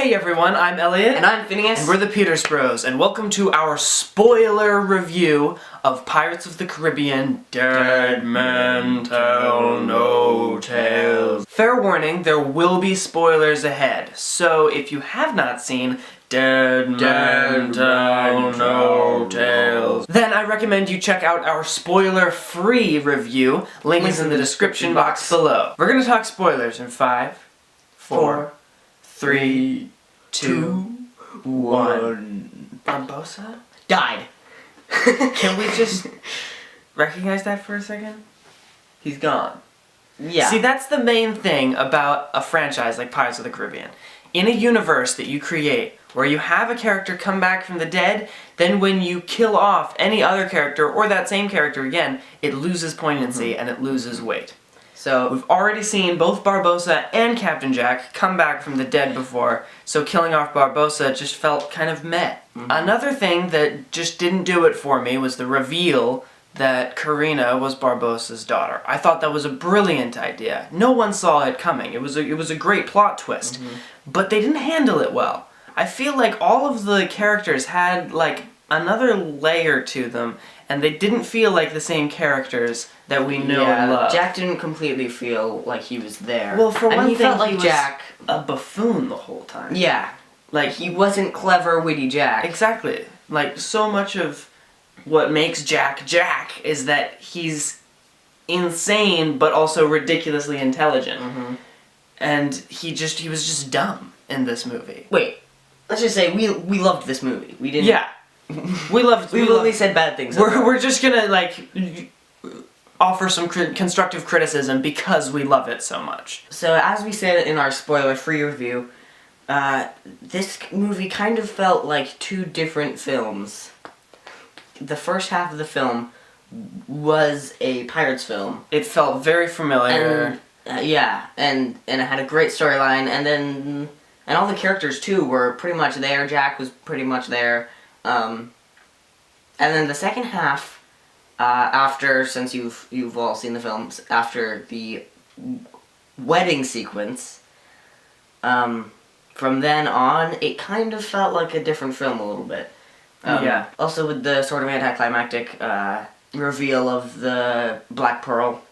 Hey everyone, I'm Elliot. And I'm Phineas. And we're the Peters Bros. And welcome to our spoiler review of Pirates of the Caribbean Dead Men Tell No Tales. Fair warning, there will be spoilers ahead. So if you have not seen Dead Men Tell No Tales, then I recommend you check out our spoiler-free review. Link is in the description box below. We're gonna talk spoilers in 5, 4, 3, 2, 1. Barbossa died. Can we just recognize that for a second? He's gone. Yeah. See, that's the main thing about a franchise like Pirates of the Caribbean. In a universe that you create, where you have a character come back from the dead, then when you kill off any other character, or that same character again, it loses poignancy and it loses weight. So We've already seen both Barbossa and Captain Jack come back from the dead before, so killing off Barbossa just felt kind of meh. Another thing that just didn't do it for me was the reveal that Karina was Barbossa's daughter. I thought that was a brilliant idea. No one saw it coming. It was a great plot twist, but they didn't handle it well. I feel like all of the characters had like another layer to them, and they didn't feel like the same characters that we know and love. Jack didn't completely feel like he was there. Well, for one he thing, felt like he was Jack. a buffoon the whole time. Yeah. Like, He wasn't clever, witty Jack. exactly. Like, so much of what makes Jack Jack is that he's insane, but also ridiculously intelligent. And he was just dumb in this movie. Wait, let's just say we loved this movie. We didn't. Yeah. We loved We've only said bad things. We're just gonna, like, offer some constructive criticism because we love it so much. So as we said in our spoiler-free review, this movie kind of felt like two different films. The first half of the film was a Pirates film. It felt very familiar. And, and it had a great storyline, and all the characters too were pretty much there. Jack was pretty much there. And then the second half, since you've all seen the films, after the wedding sequence, from then on, it kind of felt like a different film a little bit. Also with the sort of anticlimactic reveal of the Black Pearl.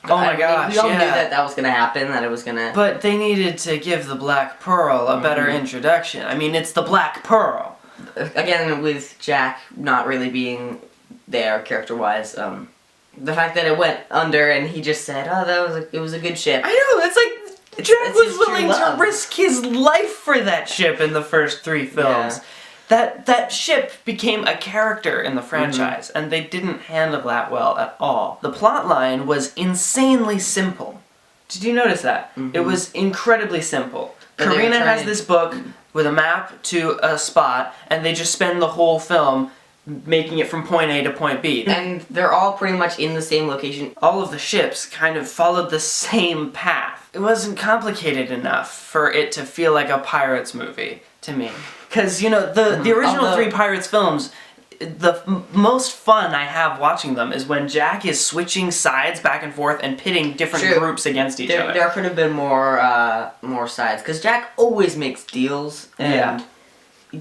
Oh my gosh, we all yeah. knew that was gonna happen, that it was gonna... But they needed to give the Black Pearl a better introduction. I mean, it's the Black Pearl. Again, with Jack not really being there character-wise, the fact that it went under and he just said, "Oh, it was a good ship." I know, it's like Jack was his true willing to love. risk his life for that ship in the first 3 films. That ship became a character in the franchise, and they didn't handle that well at all. The plot line was insanely simple. Did you notice that? It was incredibly simple. But they were Karina has trying- this book with a map to a spot, and they just spend the whole film making it from point A to point B. And they're all pretty much in the same location. All of the ships kind of followed the same path. It wasn't complicated enough for it to feel like a Pirates movie to me. Because, you know, the original 3 Pirates films, the most fun I have watching them is when Jack is switching sides back and forth and pitting different groups against each other. There could have been more sides, because Jack always makes deals and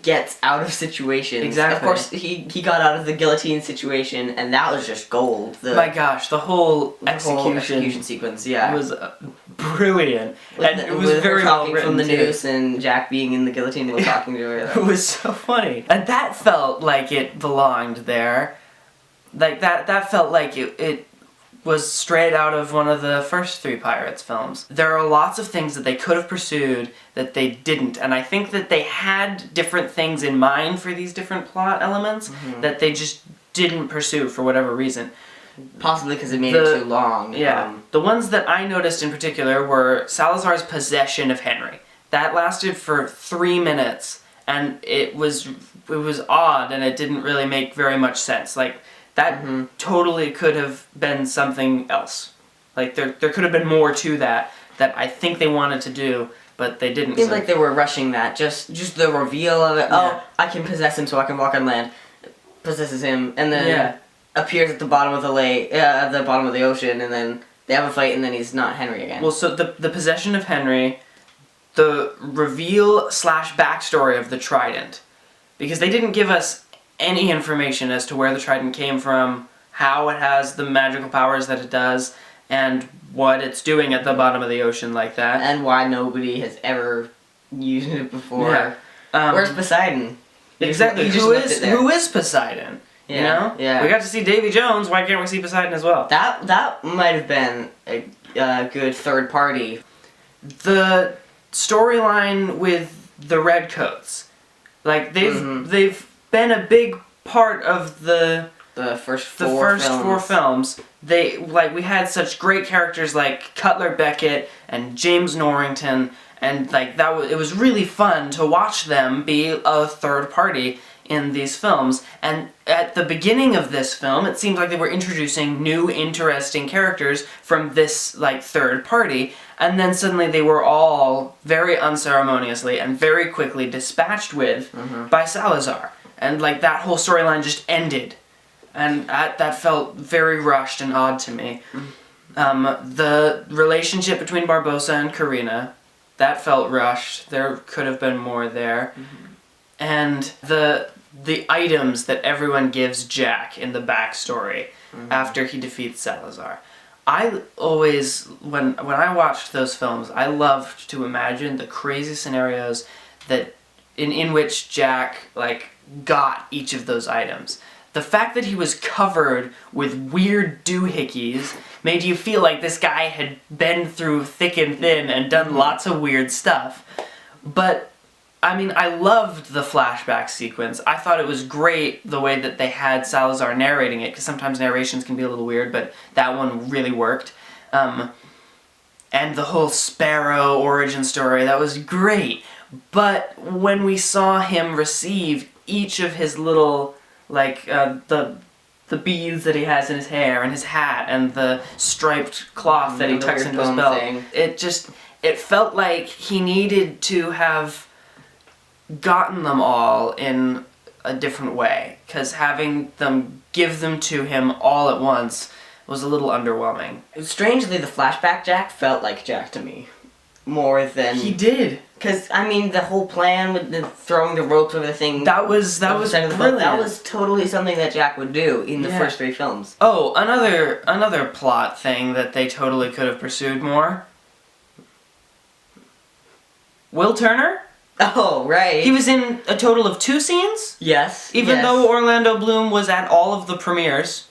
gets out of situations. Exactly. Of course, he got out of the guillotine situation, and that was just gold. My gosh, the whole execution sequence, was brilliant. And it was with very her well talking written from the too. noose and Jack being in the guillotine while talking to her. It was so funny. And that felt like it belonged there. Like, that felt like it was straight out of one of the first 3 Pirates films. There are lots of things that they could have pursued that they didn't, and I think that they had different things in mind for these different plot elements that they just didn't pursue for whatever reason. Possibly because it made it too long. Yeah. The ones that I noticed in particular were Salazar's possession of Henry. That lasted for 3 minutes, and it was odd, and it didn't really make very much sense. Like, that totally could have been something else. Like, there could have been more to that I think they wanted to do, but they didn't. It seems like they were rushing that. Just the reveal of it. Yeah. Oh, I can possess him so I can walk on land. Possesses him, and then appears at the bottom of the lake, at the bottom of the ocean, and then they have a fight, and then he's not Henry again. Well, so the possession of Henry the reveal / backstory of the trident. Because they didn't give us any information as to where the trident came from, how it has the magical powers that it does, and what it's doing at the bottom of the ocean like that. And why nobody has ever used it before. Yeah. Where's Poseidon? Exactly. Who is Poseidon? Yeah. You know? Yeah. We got to see Davy Jones, why can't we see Poseidon as well? That might have been a good third party. The storyline with the Redcoats, like they've been a big part of the first four films. We had such great characters like Cutler Beckett and James Norrington, and like it was really fun to watch them be a third party in these films. And at the beginning of this film, it seemed like they were introducing new, interesting characters from this like third party, and then suddenly they were all very unceremoniously and very quickly dispatched with by Salazar, and like that whole storyline just ended. And that felt very rushed and odd to me. The relationship between Barbossa and Karina, that felt rushed. There could have been more there. And the items that everyone gives Jack in the backstory after he defeats Salazar. I always, when I watched those films, I loved to imagine the crazy scenarios that in which Jack like got each of those items. The fact that he was covered with weird doohickeys made you feel like this guy had been through thick and thin and done lots of weird stuff. But, I mean, I loved the flashback sequence. I thought it was great the way that they had Salazar narrating it, because sometimes narrations can be a little weird, but that one really worked. And the whole Sparrow origin story, that was great. But when we saw him receive each of his little, like, the beads that he has in his hair, and his hat, and the striped cloth that he tucks into his belt, it felt like he needed to have gotten them all in a different way, because having them give them to him all at once was a little underwhelming. Strangely, the flashback Jack felt like Jack to me. More than... He did. Because, I mean, the whole plan with the throwing the ropes over the thing... That was brilliant. That was totally something that Jack would do in the first 3 films. Oh, another plot thing that they totally could have pursued more. Will Turner? Oh, right. He was in a total of 2 scenes? Yes. Even though Orlando Bloom was at all of the premieres,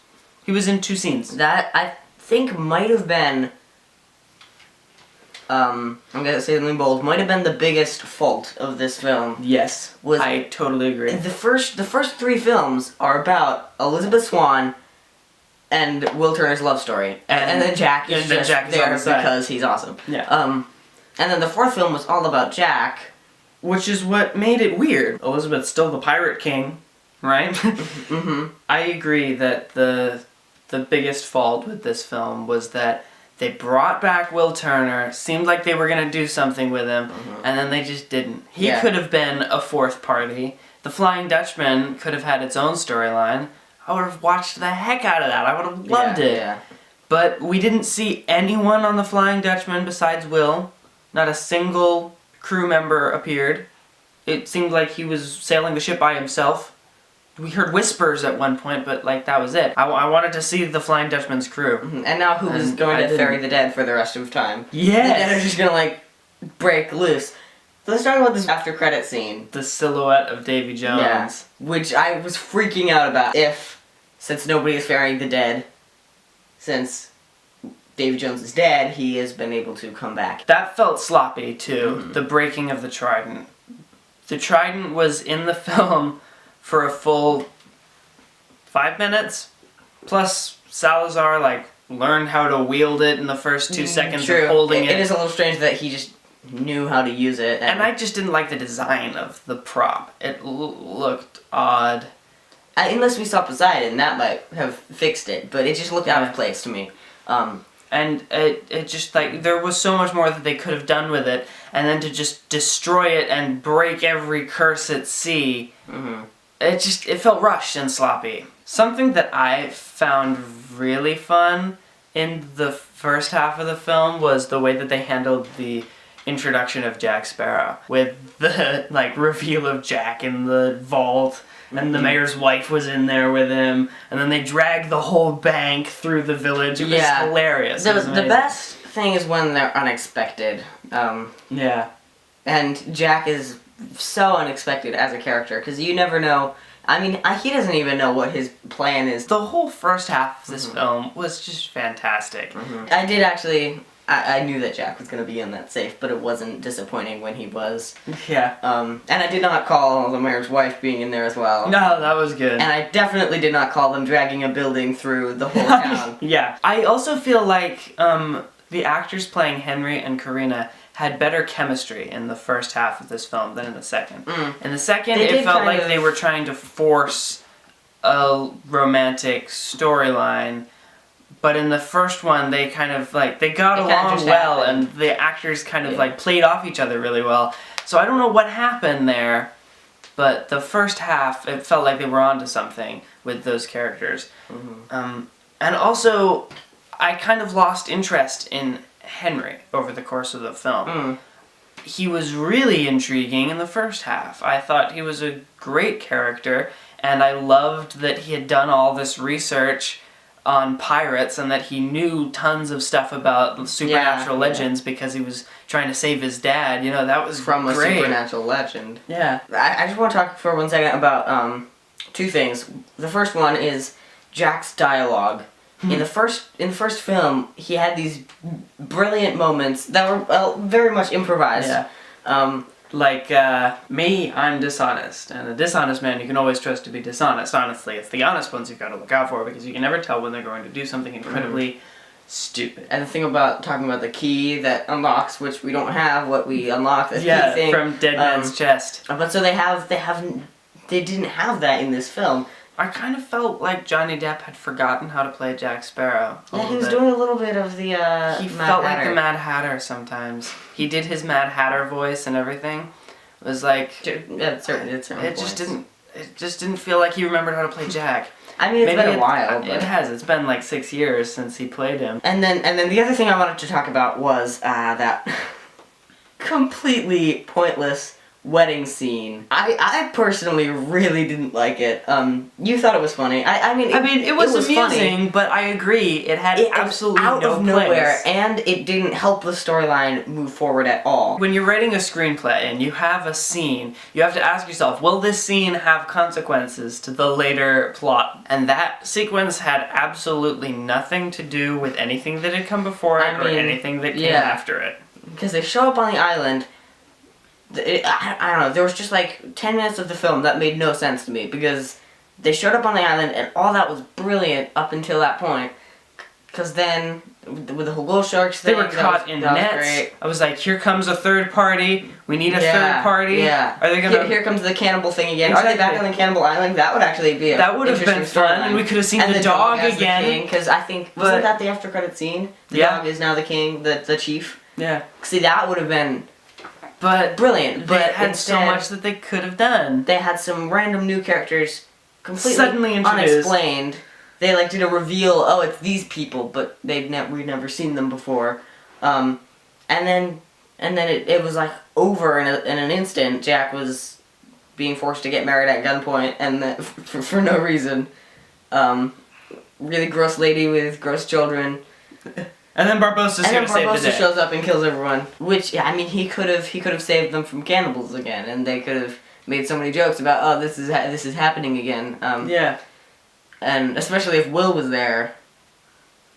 he was in 2 scenes. That, I think, might have been... I'm gonna say something bold. Might have been the biggest fault of this film. Yes, I totally agree. The first 3 films are about Elizabeth Swann and Will Turner's love story, and then Jack is just there because he's awesome. Yeah. And then the 4th film was all about Jack, which is what made it weird. Elizabeth's still the pirate king, right? I agree that the biggest fault with this film was that they brought back Will Turner, seemed like they were going to do something with him, and then they just didn't. He could have been a 4th party. The Flying Dutchman could have had its own storyline. I would have watched the heck out of that. I would have loved it. Yeah. But we didn't see anyone on the Flying Dutchman besides Will. Not a single crew member appeared. It seemed like he was sailing the ship by himself. We heard whispers at one point, but like that was it. I wanted to see the Flying Dutchman's crew. And now who's going to ferry the dead for the rest of time? Yes! The dead are just gonna like break loose. So let's talk about this after credit scene. The silhouette of Davy Jones. Yeah, which I was freaking out about. Since nobody is ferrying the dead, since Davy Jones is dead, he has been able to come back. That felt sloppy too, the breaking of the trident. The trident was in the film for a full 5 minutes, plus Salazar like learned how to wield it in the first 2 seconds of holding it. It is a little strange that he just knew how to use it. And I just didn't like the design of the prop. It looked odd. Unless we saw Poseidon, that might have fixed it, but it just looked out of place to me. And it just, like, there was so much more that they could have done with it, and then to just destroy it and break every curse at sea, it felt rushed and sloppy. Something that I found really fun in the first half of the film was the way that they handled the introduction of Jack Sparrow with the like reveal of Jack in the vault. And the mayor's wife was in there with him, and then they dragged the whole bank through the village. It was hilarious. The best thing is when they're unexpected. Yeah. And Jack is so unexpected as a character, because you never know. I mean, he doesn't even know what his plan is. The whole first half of this film was just fantastic. I did actually... I knew that Jack was going to be in that safe, but it wasn't disappointing when he was. Yeah. And I did not call the mayor's wife being in there as well. No, that was good. And I definitely did not call them dragging a building through the whole town. Yeah. I also feel like the actors playing Henry and Karina had better chemistry in the first half of this film than in the second. In the second, it felt like they were trying to force a romantic storyline. But in the first one, they kind of, like, they got along well, and the actors kind of, like, played off each other really well. So I don't know what happened there, but the first half, it felt like they were onto something with those characters. And also, I kind of lost interest in Henry over the course of the film. He was really intriguing in the first half. I thought he was a great character, and I loved that he had done all this research on pirates and that he knew tons of stuff about supernatural legends because he was trying to save his dad. You know, that was from great. A supernatural legend. Yeah. I just want to talk for 1 second about two things. The first one is Jack's dialogue. In the first film, he had these brilliant moments that were very much improvised. Yeah. Like, me, I'm dishonest, and a dishonest man you can always trust to be dishonest. Honestly, it's the honest ones you've got to look out for, because you can never tell when they're going to do something incredibly stupid. And the thing about talking about the key that unlocks, which we don't have, what we unlock, the key thing. From Dead Man's Chest. But so they didn't have that in this film. I kind of felt like Johnny Depp had forgotten how to play Jack Sparrow. Yeah, he was doing a little bit of the He felt like the Mad Hatter sometimes. He did his Mad Hatter voice and everything. It was like it just didn't feel like he remembered how to play Jack. I mean, it's been a while. But... It has. It's been like 6 years since he played him. And then the other thing I wanted to talk about was that completely pointless wedding scene. I personally really didn't like it. You thought it was funny. I mean, it was amusing, funny, but I agree, it had absolutely out no of nowhere, place. And it didn't help the storyline move forward at all. When you're writing a screenplay and you have a scene, you have to ask yourself, will this scene have consequences to the later plot? And that sequence had absolutely nothing to do with anything that had come before it or anything that came after it. Because they show up on the island. I don't know, there was just like 10 minutes of the film that made no sense to me, because they showed up on the island and all that was brilliant up until that point, because then with the whole glow sharks thing, they were caught in nets. Great. I was like, here comes a third party, we need a third party. Yeah. Are they gonna... Here comes the cannibal thing again. Exactly. Are they back on the cannibal island? That would actually be that would have been fun, and we could have seen the dog again. Because I think, wasn't that the after credit scene? The dog is now the king, the chief. Yeah. See, that would have been... But brilliant. But they had so much that they could have done. They had some random new characters completely suddenly introduced. Unexplained. They like did a reveal. Oh, it's these people, but we'd never seen them before. And then it was like over in an instant. Jack was being forced to get married at gunpoint, and for no reason. Really gross lady with gross children. And then Barbossa's here to save the day. Barbossa shows up and kills everyone. Which, I mean, he could have saved them from cannibals again, and they could have made so many jokes about, oh, this is happening again. Yeah. And especially if Will was there.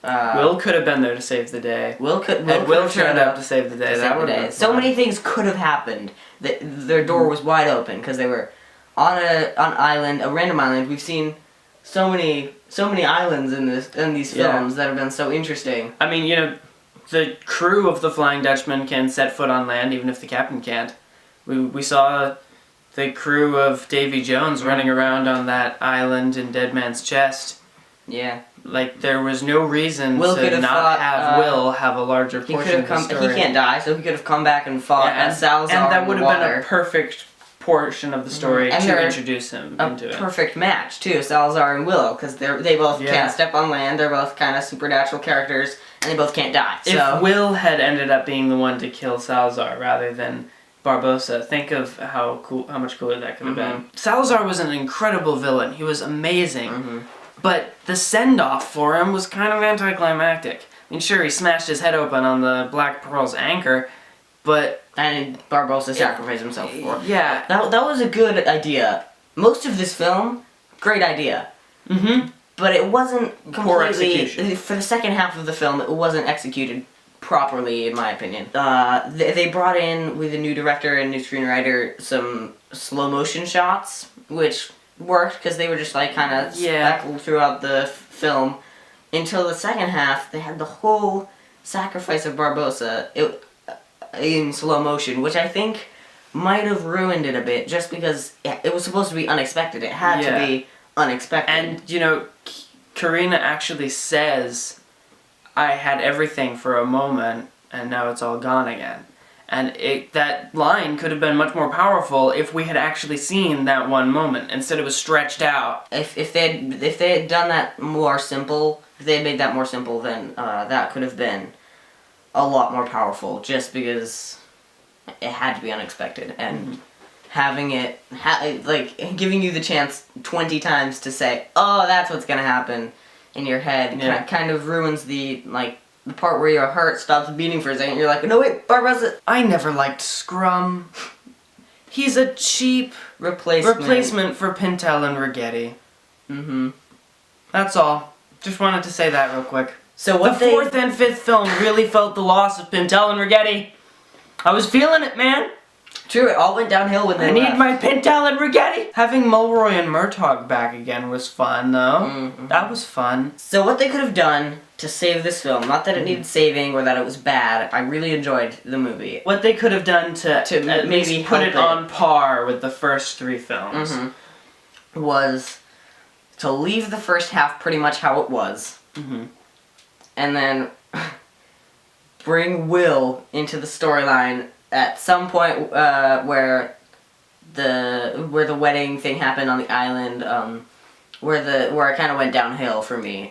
Will could have been there to save the day. Will turned up to save the day. That would have been so many things could have happened. Their door was wide open because they were on an island, a random island. We've seen so many islands in these films that have been so interesting. I mean, you know, the crew of the Flying Dutchman can set foot on land even if the captain can't. We saw the crew of Davy Jones running around on that island in Dead Man's Chest. Yeah. Like, there was no reason to not have Will have a larger portion of the story. He can't die, so he could have come back and fought Salazar. And that would have been a portion of the story And to they're introduce him a into it. perfect match too, Salazar and Willow, because they both Yeah. can't step on land. They're both kind of supernatural characters, and they both can't die. If So Will had ended up being the one to kill Salazar rather than Barbossa, think of how much cooler that could have been. Salazar was an incredible villain. He was amazing. But the send-off for him was kind of anticlimactic. I mean, sure, he smashed his head open on the Black Pearl's anchor, but... and Barbossa sacrificed himself for. Yeah. That was a good idea. Most of this film, great idea. But it wasn't completely... Poor execution. For the second half of the film, it wasn't executed properly, in my opinion. They brought in, with a new director and new screenwriter, some slow motion shots, which worked because they were just like kind of speckled throughout the film. Until the second half, they had the whole sacrifice of Barbossa in slow motion, which I think might have ruined it a bit, just because it was supposed to be unexpected. It had to be unexpected. And, you know, Karina actually says, I had everything for a moment, and now it's all gone again. And that line could have been much more powerful if we had actually seen that one moment. Instead, it was stretched out. If they had done that more simple, if they had made that more simple, then that could have been a lot more powerful. Just because it had to be unexpected, and having it like giving you the chance 20 times to say, "Oh, that's what's gonna happen," in your head, kind of ruins the part where your heart stops beating for a second. You're like, no wait, Barbossa. I never liked Scrum. He's a cheap replacement for Pintel and Righetti. That's all. Just wanted to say that real quick. So what the fourth and fifth film really felt the loss of Pintel and Righetti. I was feeling it, man. True, it all went downhill when they I left. need my Pintel and Righetti. Having Mulroy and Murtaugh back again was fun, though. That was fun. So what they could have done to save this film, not that it needed saving or that it was bad, I really enjoyed the movie. What they could have done to at maybe least put help it on par with the first three films. Was to leave the first half pretty much how it was. And then bring Will into the storyline at some point where the wedding thing happened on the island, where it kind of went downhill for me.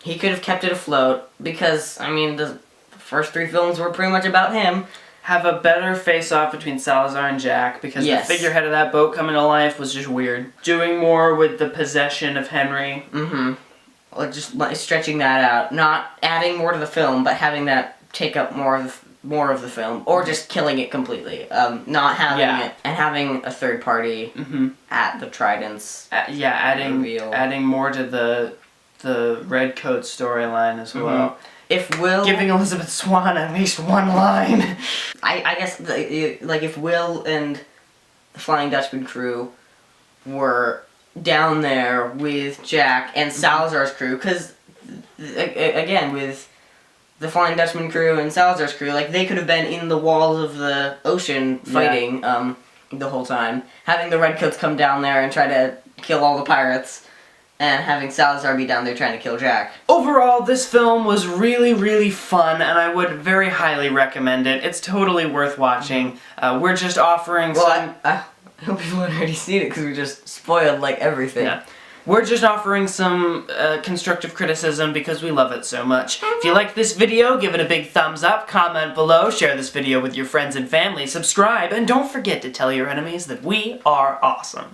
He could have kept it afloat because, I mean, the first three films were pretty much about him. Have a better face-off between Salazar and Jack, because the figurehead of that boat coming to life was just weird. Doing more with the possession of Henry. Or just stretching that out, not adding more to the film, but having that take up more of the film, or just killing it completely. Not having it, and having a third party at the Trident's adding more to the Redcoat storyline as well. If Will... Giving Elizabeth Swann at least one line. I guess, if Will and the Flying Dutchman crew were down there with Jack and Salazar's crew, because, again, with the Flying Dutchman crew and Salazar's crew, they could have been in the walls of the ocean fighting the whole time. Having the Redcoats come down there and try to kill all the pirates, and having Salazar be down there trying to kill Jack. Overall, this film was really, really fun, and I would very highly recommend it. It's totally worth watching. We're just offering some... I hope people had already seen it, because we just spoiled, everything. Yeah. We're just offering some constructive criticism because we love it so much. If you liked this video, give it a big thumbs up, comment below, share this video with your friends and family, subscribe, and don't forget to tell your enemies that we are awesome.